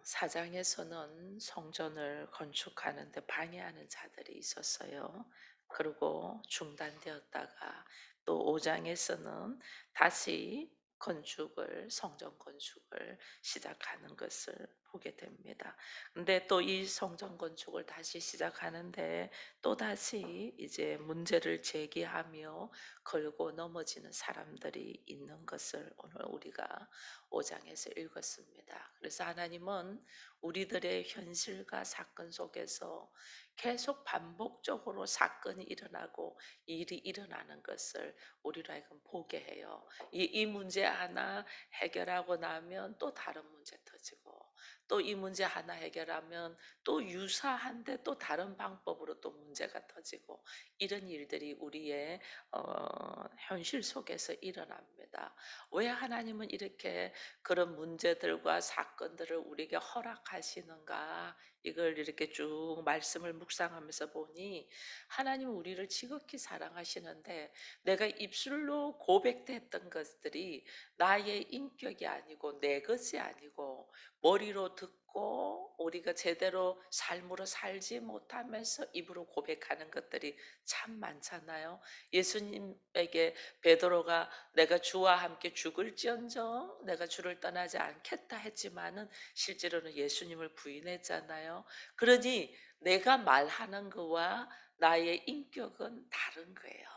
사장에서는 성전을 건축하는 데 방해하는 자들이 있었어요. 그리고 중단되었다가 또 5장에서는 다시 성전 건축을 시작하는 것을 보게 됩니다. 근데 또 이 성전 건축을 다시 시작하는데 또다시 이제 문제를 제기하며 걸고 넘어지는 사람들이 있는 것을 오늘 우리가 5장에서 읽었습니다. 그래서 하나님은 우리들의 현실과 사건 속에서 계속 반복적으로 사건이 일어나고 일이 일어나는 것을 우리로 하여금 보게 해요. 이 문제 하나 해결하고 나면 또 다른 문제 터지고, 또 이 문제 하나 해결하면 또 유사한데 또 다른 방법으로 또 문제가 터지고, 이런 일들이 우리의 현실 속에서 일어납니다. 왜 하나님은 이렇게 그런 문제들과 사건들을 우리에게 허락하시는가, 이걸 이렇게 쭉 말씀을 묵상하면서 보니 하나님은 우리를 지극히 사랑하시는데, 내가 입술로 고백했던 것들이 나의 인격이 아니고 내 것이 아니고 머리로 듣고 우리가 제대로 삶으로 살지 못하면서 입으로 고백하는 것들이 참 많잖아요. 예수님에게 베드로가 내가 주와 함께 죽을지언정 내가 주를 떠나지 않겠다 했지만은 실제로는 예수님을 부인했잖아요. 그러니 내가 말하는 거와 나의 인격은 다른 거예요.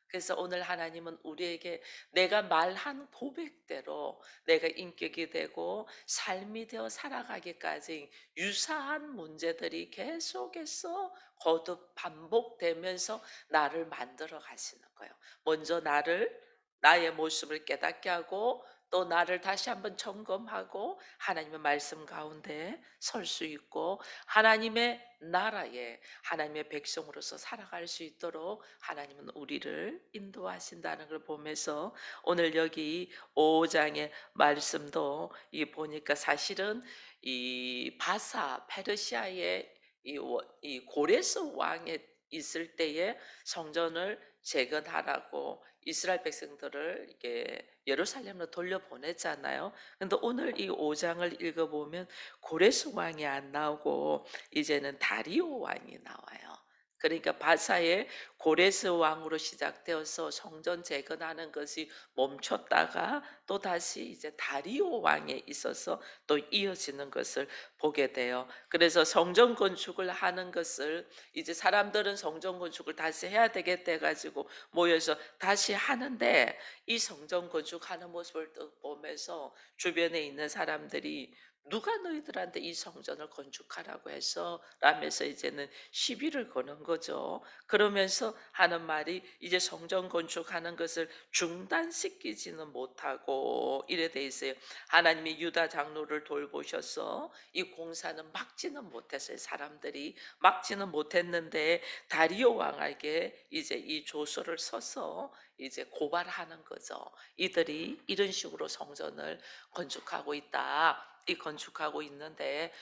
그래서 오늘 하나님은 우리에게 내가 말한 고백대로 내가 인격이 되고 삶이 되어 살아가기까지 유사한 문제들이 계속해서 거듭 반복되면서 나를 만들어 가시는 거예요. 먼저 나의 모습을 깨닫게 하고 또 나를 다시 한번 점검하고 하나님의 말씀 가운데 설 수 있고 하나님의 나라에 하나님의 백성으로서 살아갈 수 있도록 하나님은 우리를 인도하신다는 걸 보면서 오늘 여기 5장의 말씀도 이 보니까 사실은 이 바사 페르시아의 이 고레스 왕에 있을 때에 성전을 재건하라고 이스라엘 백성들을 이게 예루살렘으로 돌려보냈잖아요. 근데 오늘 이 5장을 읽어보면 고레스 왕이 안 나오고 이제는 다리오 왕이 나와요. 그러니까 바사의 고레스 왕으로 시작되어서 성전 재건하는 것이 멈췄다가 또 다시 이제 다리오 왕에 있어서 또 이어지는 것을 보게 돼요. 그래서 성전 건축을 하는 것을 이제 사람들은 성전 건축을 다시 해야 되겠다 해가지고 모여서 다시 하는데, 이 성전 건축하는 모습을 또 보면서 주변에 있는 사람들이 누가 너희들한테 이 성전을 건축하라고 해서 라면서 이제는 시비를 거는 거죠. 그러면서 하는 말이 이제 성전 건축하는 것을 중단시키지는 못하고 이래 돼 있어요. 하나님이 유다 장로를 돌보셔서 이 공사는 막지는 못했어요. 사람들이 막지는 못했는데 다리오 왕에게 이제 이 조서를 써서 이제 고발하는 거죠. 이들이 이런 식으로 성전을 건축하고 있다. 이 건축하고 있는데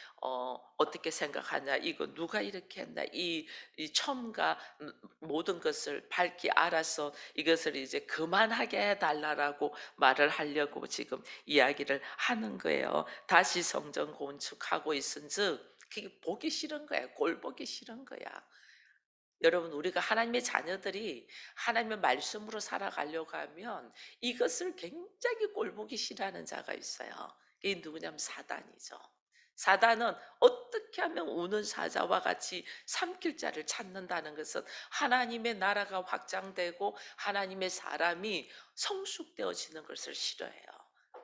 어떻게 생각하냐? 이거 누가 이렇게 했나? 이 첨가 모든 것을 밝히 알아서 이것을 이제 그만하게 해달라라고 말을 하려고 지금 이야기를 하는 거예요. 다시 성전 건축하고 있은즉 그게 보기 싫은 거야. 꼴 보기 싫은 거야. 여러분, 우리가 하나님의 자녀들이 하나님의 말씀으로 살아가려고 하면 이것을 굉장히 꼴보기 싫어하는 자가 있어요. 그게 누구냐면 사단이죠. 사단은 어떻게 하면 우는 사자와 같이 삼킬 자를 찾는다는 것은 하나님의 나라가 확장되고 하나님의 사람이 성숙되어지는 것을 싫어해요.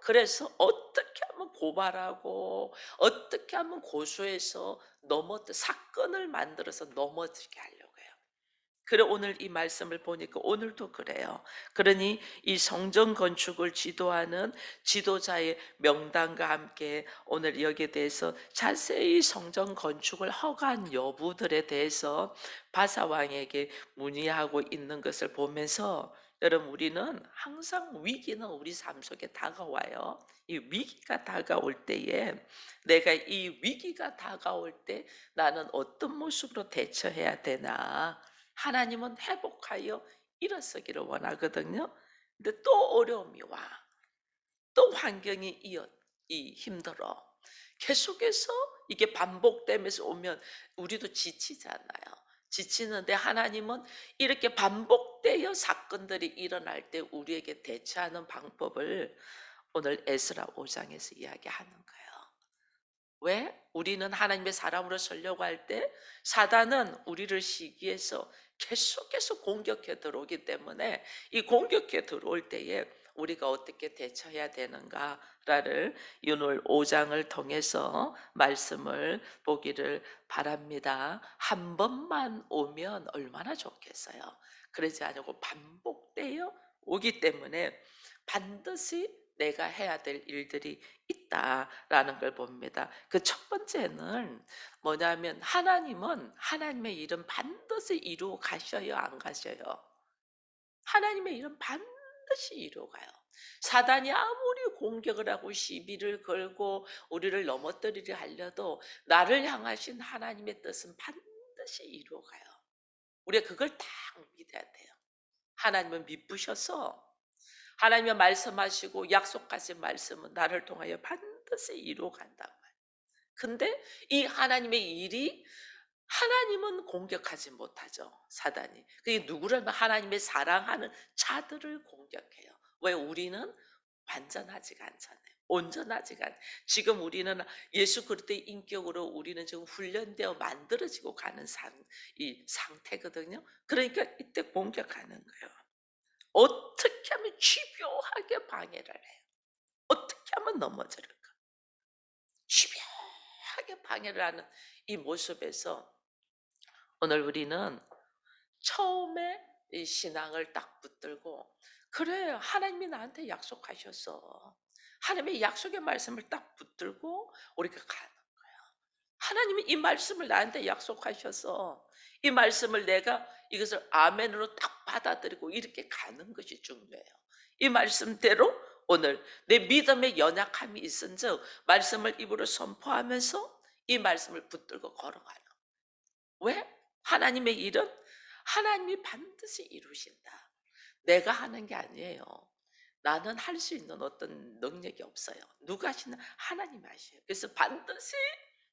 그래서 어떻게 하면 고발하고 어떻게 하면 고소해서 사건을 만들어서 넘어지게 하려고 해요. 그래 오늘 이 말씀을 보니까 오늘도 그래요. 그러니 이 성전 건축을 지도하는 지도자의 명단과 함께 오늘 여기에 대해서 자세히 성전 건축을 허가한 여부들에 대해서 바사 왕에게 문의하고 있는 것을 보면서 여러분, 우리는 항상 위기는 우리 삶 속에 다가와요. 이 위기가 다가올 때에 내가 이 위기가 다가올 때 나는 어떤 모습으로 대처해야 되나? 하나님은 회복하여 일어서기를 원하거든요. 근데 또 어려움이 와. 또 환경이 힘들어. 계속해서 이게 반복되면서 오면 우리도 지치잖아요. 지치는데 하나님은 이렇게 반복되어 사건들이 일어날 때 우리에게 대처하는 방법을 오늘 에스라 5 장에서 이야기하는 거예요. 왜? 우리는 하나님의 사람으로 서려고 할 때 사단은 우리를 시기해서 계속해서 공격해 들어오기 때문에 이 공격해 들어올 때에 우리가 어떻게 대처해야 되는가를 오늘 5 장을 통해서 말씀을 보기를 바랍니다. 한 번만 오면 얼마나 좋겠어요. 그러지 않고 반복되어 오기 때문에 반드시 내가 해야 될 일들이 있다라는 걸 봅니다. 그 첫 번째는 뭐냐면 하나님은 하나님의 일은 반드시 이루어 가셔요, 안 가셔요? 하나님의 일은 반드시 이루어 가요. 사단이 아무리 공격을 하고 시비를 걸고 우리를 넘어뜨리려 하려도 나를 향하신 하나님의 뜻은 반드시 이루어 가요. 우리가 그걸 딱 믿어야 돼요. 하나님은 미쁘셔서 하나님의 말씀하시고 약속하신 말씀은 나를 통하여 반드시 이루어 간단 말이에요. 근데 이 하나님의 일이 하나님은 공격하지 못하죠, 사단이. 그게 누구라면 하나님의 사랑하는 자들을 공격해요. 왜? 우리는 완전하지가 않잖아요. 온전하지가 않. 지금 우리는 예수 그리스도의 인격으로 우리는 지금 훈련되어 만들어지고 가는 이 상태거든요. 그러니까 이때 공격하는 거예요. 어떻게 하면 집요하게 방해를 해요. 어떻게 하면 넘어질까? 집요하게 방해를 하는 이 모습에서 오늘 우리는 처음에 이 신앙을 딱 붙들고 그래 하나님이 나한테 약속하셔서 하나님의 약속의 말씀을 딱 붙들고 우리가 가는 하나님이 이 말씀을 나한테 약속하셔서 이 말씀을 내가 이것을 아멘으로 딱 받아들이고 이렇게 가는 것이 중요해요. 이 말씀대로 오늘 내 믿음의 연약함이 있은즉 말씀을 입으로 선포하면서 이 말씀을 붙들고 걸어가는. 왜? 하나님의 일은 하나님이 반드시 이루신다. 내가 하는 게 아니에요. 나는 할 수 있는 어떤 능력이 없어요. 누가 하시나 하나님이 하셔요. 그래서 반드시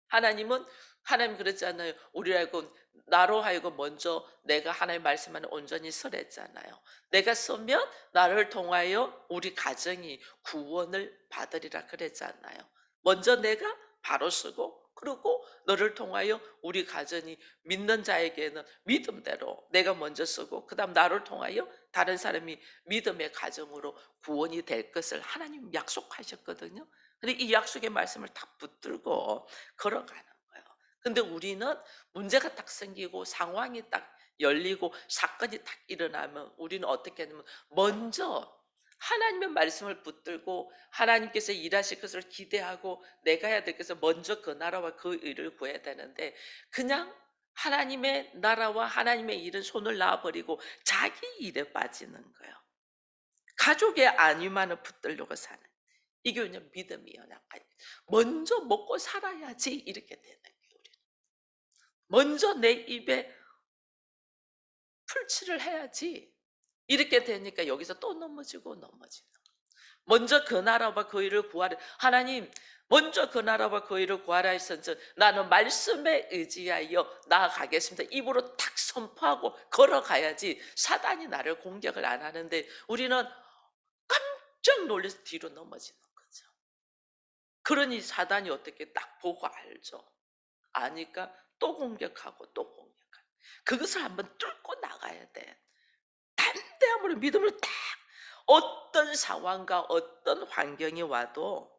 하나님은 하나님 그랬잖아요. 우리로 하여금 나로 하여금 먼저 내가 하나님 말씀만을 온전히 설했잖아요. 내가 서면 나를 통하여 우리 가정이 구원을 받으리라 그랬잖아요. 먼저 내가 바로 쓰고 그리고 너를 통하여 우리 가정이 믿는 자에게는 믿음대로 내가 먼저 쓰고 그다음 나를 통하여 다른 사람이 믿음의 가정으로 구원이 될 것을 하나님 약속하셨거든요. 근데 이 약속의 말씀을 딱 붙들고 걸어가는 거예요. 근데 우리는 문제가 딱 생기고 상황이 딱 열리고 사건이 딱 일어나면 우리는 어떻게 하냐면 먼저 하나님의 말씀을 붙들고 하나님께서 일하실 것을 기대하고 내가 해야 될 것을 먼저 그 나라와 그 일을 구해야 되는데 그냥 하나님의 나라와 하나님의 일은 손을 놔버리고 자기 일에 빠지는 거예요. 가족의 안위만을 붙들려고 사는. 이게 왜냐면 믿음이 연약하니 먼저 먹고 살아야지 이렇게 되는 거예요. 우리는. 먼저 내 입에 풀칠을 해야지 이렇게 되니까 여기서 또 넘어지고 넘어지는 거예요. 먼저 그 나라와 그 일을 구하라. 하나님 먼저 그 나라와 그 일을 구하라 했으니 나는 말씀에 의지하여 나아가겠습니다. 입으로 탁 선포하고 걸어가야지 사단이 나를 공격을 안 하는데 우리는 깜짝 놀라서 뒤로 넘어지는 거죠. 그러니 사단이 어떻게 딱 보고 알죠. 아니까 또 공격하고 또 공격하고. 그것을 한번 뚫고 나가야 돼. 담대함으로 믿음으로 딱 어떤 상황과 어떤 환경이 와도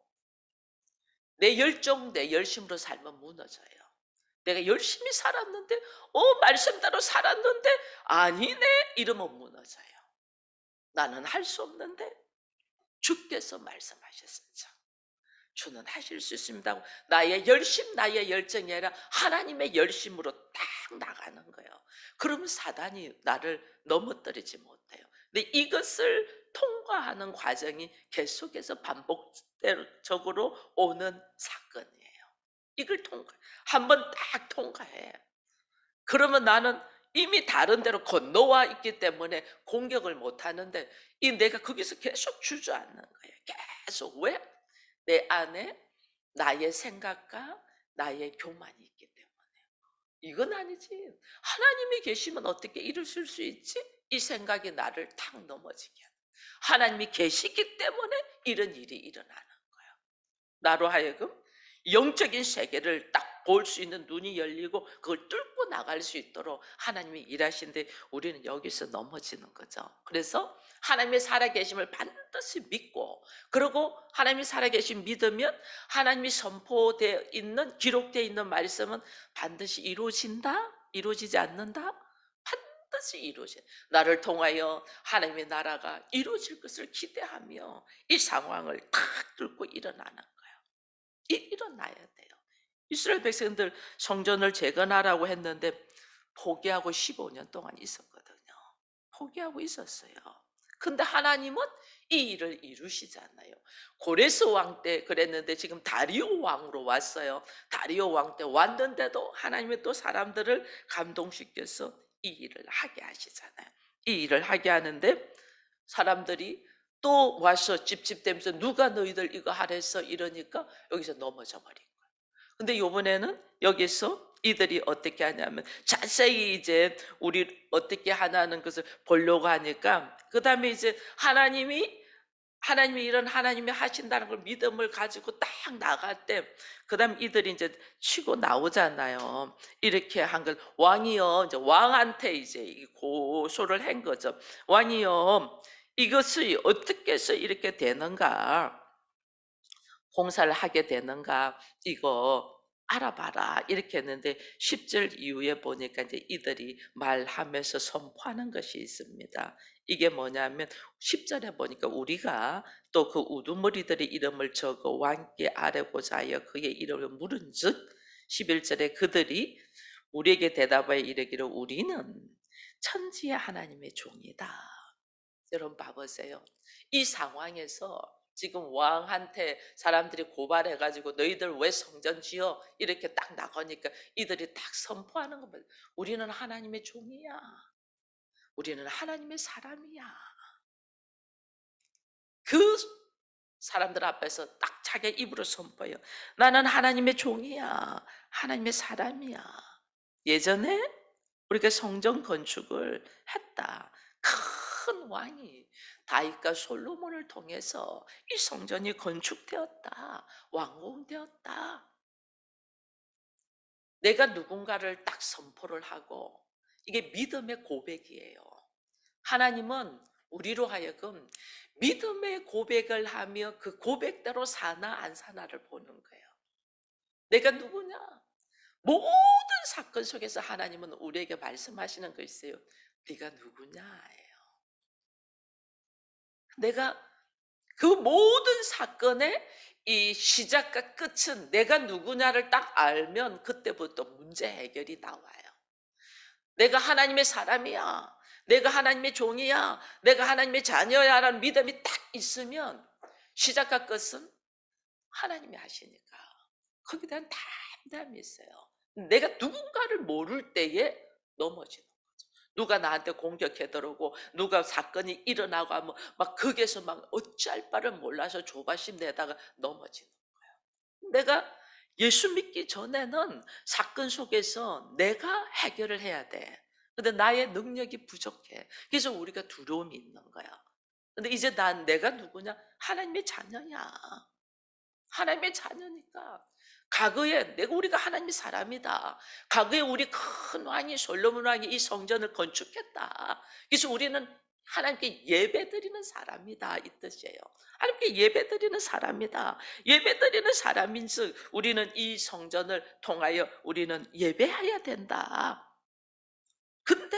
내 열정, 내 열심으로 살면 무너져요. 내가 열심히 살았는데 말씀대로 살았는데 아니네 이러면 무너져요. 나는 할 수 없는데 주께서 말씀하셨습니다. 주는 하실 수 있습니다 하고 나의 열심 나의 열정이 아니라 하나님의 열심으로 딱 나가는 거예요. 그러면 사단이 나를 넘어뜨리지 못해요. 근데 이것을 통과하는 과정이 계속해서 반복적으로 오는 사건이에요. 이걸 한번 딱 통과해. 그러면 나는 이미 다른 데로 건너와 있기 때문에 공격을 못 하는데 이 내가 거기서 계속 주저앉는 거예요. 계속 왜? 내 안에 나의 생각과 나의 교만이 있기 때문에. 이건 아니지. 하나님이 계시면 어떻게 이루실 수 있지? 이 생각이 나를 탁 넘어지게 하는. 하나님이 계시기 때문에 이런 일이 일어나는 거야. 나로 하여금 영적인 세계를 딱 볼 수 있는 눈이 열리고 그걸 뚫고 나갈 수 있도록 하나님이 일하시는데 우리는 여기서 넘어지는 거죠. 그래서 하나님의 살아계심을 반드시 믿고, 그리고 하나님이 살아계심 믿으면 하나님이 선포되어 있는, 기록되어 있는 말씀은 반드시 이루어진다? 이루어지지 않는다? 반드시 이루어져. 나를 통하여 하나님의 나라가 이루어질 것을 기대하며 이 상황을 탁 뚫고 일어나는 거예요. 일어나야 돼요. 이스라엘 백성들 성전을 재건하라고 했는데 포기하고 15년 동안 있었거든요. 포기하고 있었어요. 근데 하나님은 이 일을 이루시잖아요. 고레스 왕 때 그랬는데 지금 다리오 왕으로 왔어요. 다리오 왕 때 왔는데도 하나님이 또 사람들을 감동시켜서 이 일을 하게 하시잖아요. 이 일을 하게 하는데 사람들이 또 와서 찝찝대면서 누가 너희들 이거 하랬어 이러니까 여기서 넘어져 버린 거예요. 근데 요번에는 여기서 이들이 어떻게 하냐면 자세히 이제 우리 어떻게 하나는 것을 보려고 하니까, 그다음에 이제 하나님이 이런 하나님이 하신다는 걸 믿음을 가지고 딱 나갈 때 그다음 이들이 이제 치고 나오잖아요. 이렇게 한 걸 왕이여, 이제 왕한테 이제 이 고소를 한 거죠. 왕이여, 이것이 어떻게 해서 이렇게 되는가? 공사를 하게 되는가 이거 알아봐라 이렇게 했는데 10절 이후에 보니까 이제 이들이 말하면서 선포하는 것이 있습니다. 이게 뭐냐면 10절에 보니까 우리가 또 그 우두머리들의 이름을 적어 왕께 아뢰고자 하여 그의 이름을 물은즉 11절에 그들이 우리에게 대답하여 이르기를 우리는 천지의 하나님의 종이다. 여러분 봐보세요. 이 상황에서 지금 왕한테 사람들이 고발해 가지고 "너희들 왜 성전 지어?" 이렇게 딱 나가니까 이들이 딱 선포하는 거 봐요. "우리는 하나님의 종이야. 우리는 하나님의 사람이야." 그 사람들 앞에서 딱 자기 입으로 선포해요. "나는 하나님의 종이야. 하나님의 사람이야." 예전에 우리가 성전 건축을 했다. 큰 왕이 다윗과 솔로몬을 통해서 이 성전이 건축되었다. 완공되었다. 내가 누군가를 딱 선포를 하고 이게 믿음의 고백이에요. 하나님은 우리로 하여금 믿음의 고백을 하며 그 고백대로 사나 안 사나를 보는 거예요. 내가 누구냐? 모든 사건 속에서 하나님은 우리에게 말씀하시는 거 있어요. 네가 누구냐예요. 내가 그 모든 사건의 이 시작과 끝은 내가 누구냐를 딱 알면 그때부터 문제 해결이 나와요. 내가 하나님의 사람이야. 내가 하나님의 종이야. 내가 하나님의 자녀야라는 믿음이 딱 있으면 시작과 끝은 하나님이 하시니까 거기에 대한 담담이 있어요. 내가 누군가를 모를 때에 넘어지는 거죠. 누가 나한테 공격해 들어오고 누가 사건이 일어나고 하면 막 거기에서 막 어찌할 바를 몰라서 조바심 내다가 넘어지는 거예요. 내가 예수 믿기 전에는 사건 속에서 내가 해결을 해야 돼. 근데 나의 능력이 부족해. 그래서 우리가 두려움이 있는 거야. 근데 이제 난 내가 누구냐? 하나님의 자녀야. 하나님의 자녀니까 과거에 내가 우리가 하나님의 사람이다. 과거에 우리 큰 왕이 솔로몬 왕이 이 성전을 건축했다. 그래서 우리는 하나님께 예배드리는 사람이다 이 뜻이에요. 하나님께 예배드리는 사람이다. 예배드리는 사람인즉 우리는 이 성전을 통하여 우리는 예배해야 된다. 근데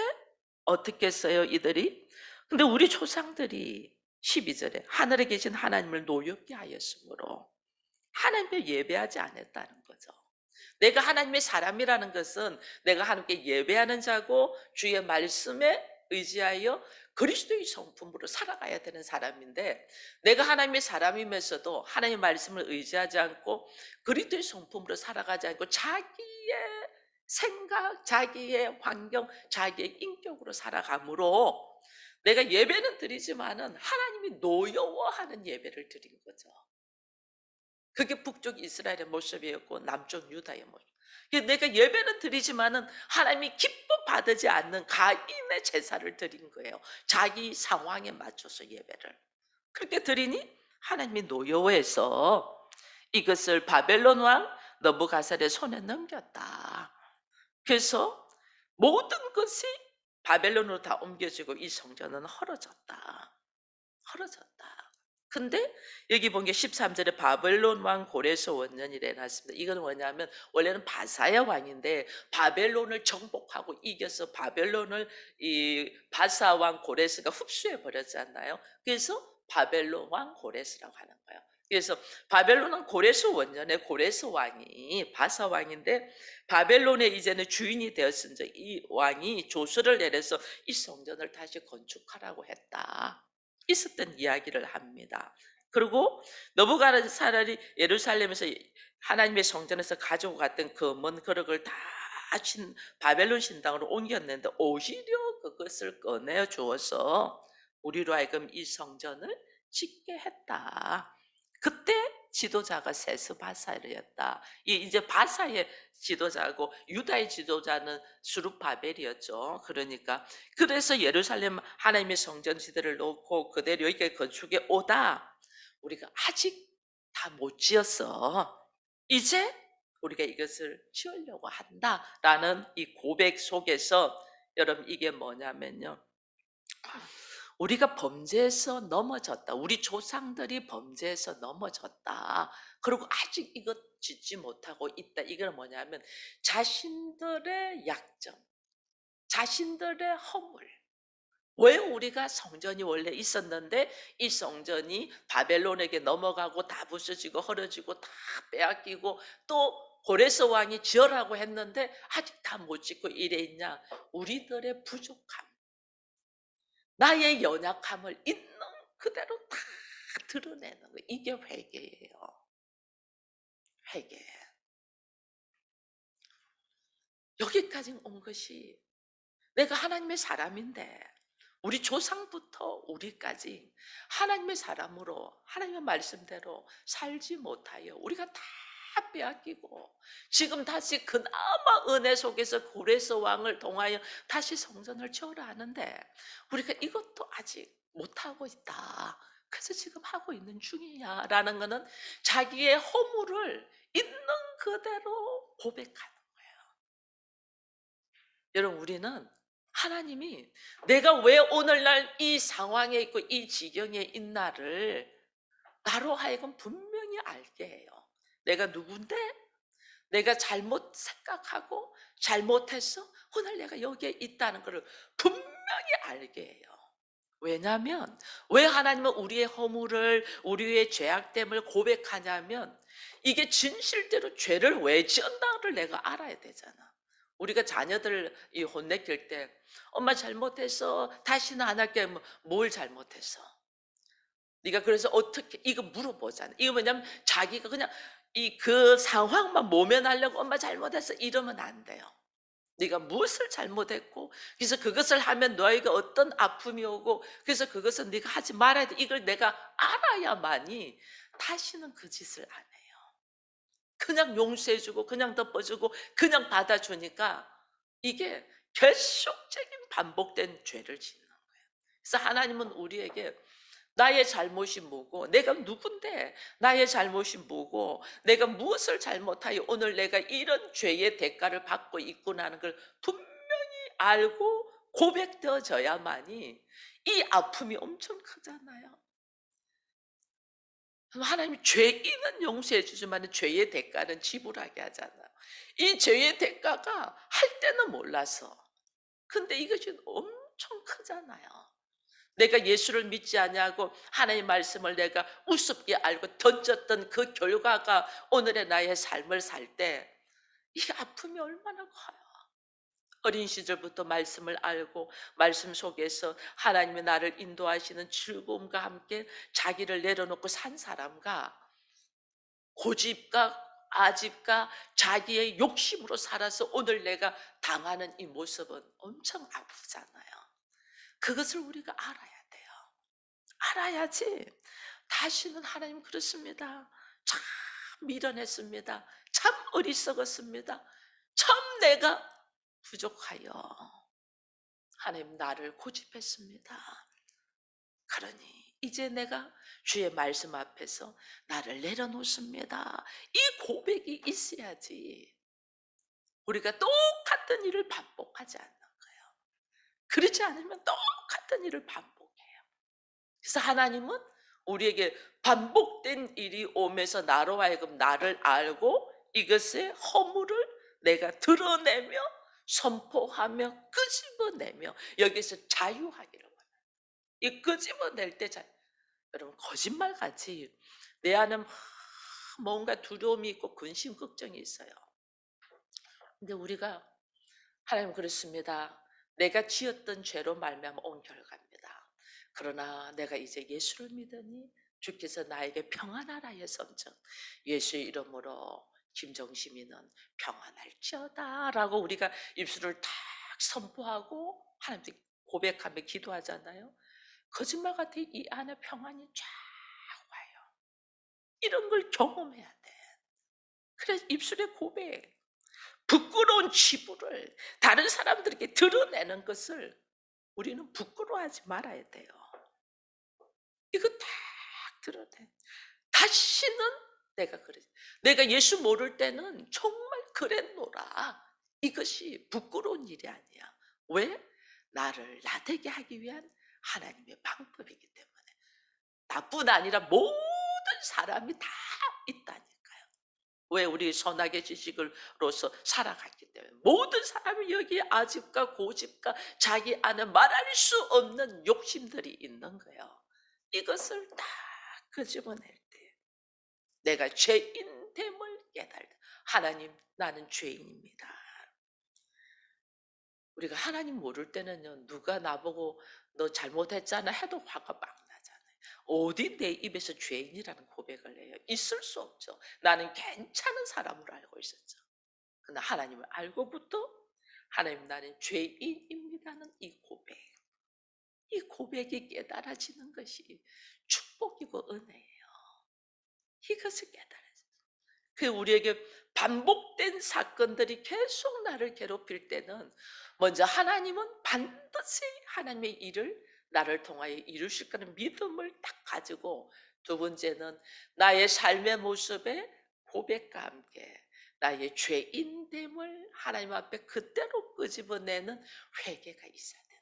어떻게 했어요 이들이? 근데 우리 조상들이 12절에 하늘에 계신 하나님을 노엽게 하였으므로 하나님을 예배하지 않았다는 거죠. 내가 하나님의 사람이라는 것은 내가 하나님께 예배하는 자고 주의 말씀에 의지하여 그리스도의 성품으로 살아가야 되는 사람인데, 내가 하나님의 사람이면서도 하나님의 말씀을 의지하지 않고 그리스도의 성품으로 살아가지 않고 자기의 생각, 자기의 환경, 자기의 인격으로 살아가므로 내가 예배는 드리지만은 하나님이 노여워하는 예배를 드린 거죠. 그게 북쪽 이스라엘의 모습이었고 남쪽 유다의 모습. 내가 예배는 드리지만은 하나님이 기뻐 받지 않는 가인의 제사를 드린 거예요. 자기 상황에 맞춰서 예배를. 그렇게 드리니 하나님이 노여워해서 이것을 바벨론 왕 느부갓네살의 손에 넘겼다. 그래서 모든 것이 바벨론으로 다 옮겨지고 이 성전은 헐어졌다. 헐어졌다. 근데 여기 본 게 13 절에 바벨론 왕 고레스 원년이래 해 놨습니다. 이거는 뭐냐면 원래는 바사야 왕인데 바벨론을 정복하고 이겨서 바벨론을 이 바사 왕 고레스가 흡수해 버렸잖아요. 그래서 바벨론 왕 고레스라고 하는 거예요. 그래서 바벨론은 고레스 원년에 고레스 왕이 바사 왕인데 바벨론의 이제는 주인이 되었은즉 이 왕이 조서를 내려서 이 성전을 다시 건축하라고 했다. 있었던 이야기를 합니다. 그리고 느부갓네살이 예루살렘에서 하나님의 성전에서 가지고 갔던 금은 그릇을 다 바벨론 신당으로 옮겼는데 오히려 그것을 꺼내 주어서 우리로 하여금 이 성전을 짓게 했다. 그때 지도자가 세스바살이었다. 이제 바사의 지도자고 유다의 지도자는 수룹바벨이었죠. 그러니까 그래서 예루살렘 하나님의 성전 지대를 놓고 그대로 여기까지 건축에 오다 우리가 아직 다 못 지었어. 이제 우리가 이것을 지으려고 한다라는 이 고백 속에서 여러분 이게 뭐냐면요. 우리가 범죄에서 넘어졌다. 우리 조상들이 범죄에서 넘어졌다. 그리고 아직 이것 짓지 못하고 있다. 이건 뭐냐면 자신들의 약점, 자신들의 허물. 왜 우리가 성전이 원래 있었는데 이 성전이 바벨론에게 넘어가고 다 부서지고 헐어지고 다 빼앗기고 또 고레스 왕이 지으라고 했는데 아직 다 못 짓고 이래 있냐? 우리들의 부족함, 나의 연약함을 있는 그대로 다 드러내는 거. 이게 회개예요. 회개. 여기까지 온 것이 내가 하나님의 사람인데 우리 조상부터 우리까지 하나님의 사람으로 하나님의 말씀대로 살지 못하여 우리가 다 빼앗기고 지금 다시 그나마 은혜 속에서 고레스 왕을 통하여 다시 성전을 지으라 하는데 우리가 이것도 아직 못하고 있다. 그래서 지금 하고 있는 중이야라는 거는 자기의 허물을 있는 그대로 고백하는 거예요. 여러분 우리는 하나님이 내가 왜 오늘날 이 상황에 있고 이 지경에 있나를 나로 하여금 분명히 알게 해요. 내가 누군데 내가 잘못 생각하고 잘못해서 오늘 내가 여기에 있다는 것을 분명히 알게 해요. 왜냐하면 왜 하나님은 우리의 허물을 우리의 죄악됨을 고백하냐면 이게 진실대로 죄를 왜 지었나를 내가 알아야 되잖아. 우리가 자녀들 이 혼내킬 때 엄마 잘못해서 다시는 안 할게. 뭘 잘못했어? 네가 그래서 어떻게 이거 물어보잖아. 이거 뭐냐면 자기가 그냥 이 그 상황만 모면하려고 엄마 잘못했어 이러면 안 돼요. 네가 무엇을 잘못했고 그래서 그것을 하면 너에게 어떤 아픔이 오고 그래서 그것은 네가 하지 말아야 돼. 이걸 내가 알아야만이 다시는 그 짓을 안 해요. 그냥 용서해 주고 그냥 덮어 주고 그냥 받아 주니까 이게 계속적인 반복된 죄를 짓는 거예요. 그래서 하나님은 우리에게 나의 잘못이 뭐고 내가 누군데 나의 잘못이 뭐고 내가 무엇을 잘못하여 오늘 내가 이런 죄의 대가를 받고 있구나 하는 걸 분명히 알고 고백되어져야만이 이 아픔이 엄청 크잖아요. 하나님이 죄인은 용서해 주지만 죄의 대가는 지불하게 하잖아요. 이 죄의 대가가 할 때는 몰라서 근데 이것이 엄청 크잖아요. 내가 예수를 믿지 아니하고 하나님의 말씀을 내가 우습게 알고 던졌던 그 결과가 오늘의 나의 삶을 살 때 이게 아픔이 얼마나 커요. 어린 시절부터 말씀을 알고 말씀 속에서 하나님의 나를 인도하시는 즐거움과 함께 자기를 내려놓고 산 사람과 고집과 아집과 자기의 욕심으로 살아서 오늘 내가 당하는 이 모습은 엄청 아프잖아요. 그것을 우리가 알아야 돼요. 알아야지 다시는 하나님 그렇습니다. 미련했습니다. 참 어리석었습니다. 참 내가 부족하여 하나님 나를 고집했습니다. 그러니 이제 내가 주의 말씀 앞에서 나를 내려놓습니다. 이 고백이 있어야지 우리가 똑같은 일을 반복하지 않는 거예요. 그렇지 않으면 똑같은 일을 반복해요. 그래서 하나님은 우리에게 반복된 일이 오면서 나로 하여금 나를 알고 이것의 허물을 내가 드러내며 선포하며 끄집어내며 여기서 자유하기를 원해요. 이 끄집어낼 때 여러분 거짓말같이 내 안에 막 뭔가 두려움이 있고 근심 걱정이 있어요. 근데 우리가 하나님 그렇습니다. 내가 지었던 죄로 말미암아 온 결과입니다. 그러나 내가 이제 예수를 믿으니 주께서 나에게 평안하라 하셨음즉 예수의 이름으로 김정심이는 평안할지어다라고 우리가 입술을 탁 선포하고 하나님께 고백하며 기도하잖아요. 거짓말 같아 이 안에 평안이 쫙 와요. 이런 걸 경험해야 돼. 그래서 입술의 고백, 부끄러운 치부를 다른 사람들에게 드러내는 것을 우리는 부끄러워하지 말아야 돼요. 이거 다 드러내. 다시는 내가 그래. 내가 예수 모를 때는 정말 그랬노라. 이것이 부끄러운 일이 아니야. 왜? 나를 나되게 하기 위한 하나님의 방법이기 때문에. 나뿐 아니라 모든 사람이 다 있다니까요. 왜 우리 선악의 지식으로서 살아갔기 때문에 모든 사람이 여기 아집과 고집과 자기 안에 말할 수 없는 욕심들이 있는 거예요. 이것을 딱 끄집어낼 때 내가 죄인됨을 깨달다. 하나님 나는 죄인입니다. 우리가 하나님 모를 때는요 누가 나보고 너 잘못했잖아 해도 화가 막 나잖아요. 어디 내 입에서 죄인이라는 고백을 해요. 있을 수 없죠. 나는 괜찮은 사람으로 알고 있었죠. 그러나 하나님을 알고부터 하나님 나는 죄인입니다는 이 고백. 이 고백이 깨달아지는 것이 축복이고 은혜예요. 이것을 깨달아서. 그 우리에게 반복된 사건들이 계속 나를 괴롭힐 때는 먼저 하나님은 반드시 하나님의 일을 나를 통하여 이루실 거는 믿음을 딱 가지고 두 번째는 나의 삶의 모습에 고백과 함께 나의 죄인됨을 하나님 앞에 그대로 끄집어내는 회개가 있어야 돼요.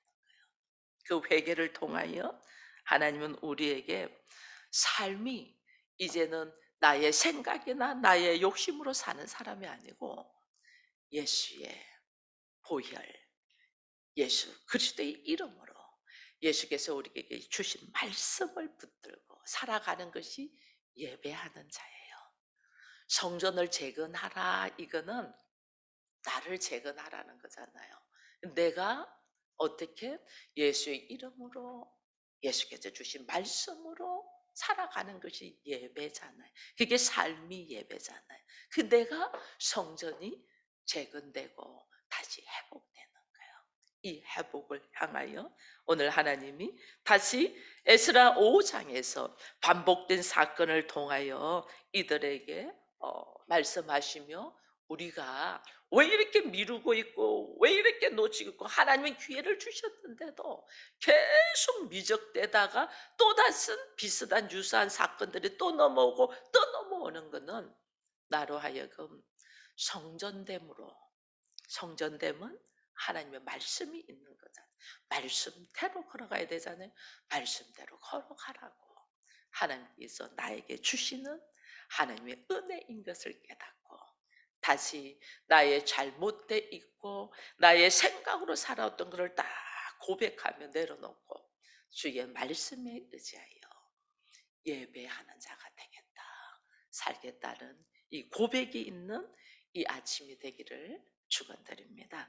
그 회개를 통하여 하나님은 우리에게 삶이 이제는 나의 생각이나 나의 욕심으로 사는 사람이 아니고 예수의 보혈, 예수 그리스도의 이름으로 예수께서 우리에게 주신 말씀을 붙들고 살아가는 것이 예배하는 자예요. 성전을 재건하라 이거는 나를 재건하라는 거잖아요. 내가 어떻게 예수의 이름으로 예수께서 주신 말씀으로 살아가는 것이 예배잖아요. 그게 삶이 예배잖아요. 그 내가 성전이 재건되고 다시 회복되는 거예요. 이 회복을 향하여 오늘 하나님이 다시 에스라 5장에서 반복된 사건을 통하여 이들에게 말씀하시며 우리가 왜 이렇게 미루고 있고 왜 이렇게 놓치고 있고 하나님은 기회를 주셨는데도 계속 미적대다가 또 다른 비슷한 유사한 사건들이 또 넘어오고 또 넘어오는 것은 나로 하여금 성전됨으로 성전됨은 하나님의 말씀이 있는 거잖아요. 말씀대로 걸어가야 되잖아요. 말씀대로 걸어가라고 하나님께서 나에게 주시는 하나님의 은혜인 것을 깨닫고 다시 나의 잘못돼 있고 나의 생각으로 살아왔던 것을 딱 고백하며 내려놓고 주의 말씀에 의지하여 예배하는 자가 되겠다. 살겠다는 이 고백이 있는 이 아침이 되기를 축원드립니다.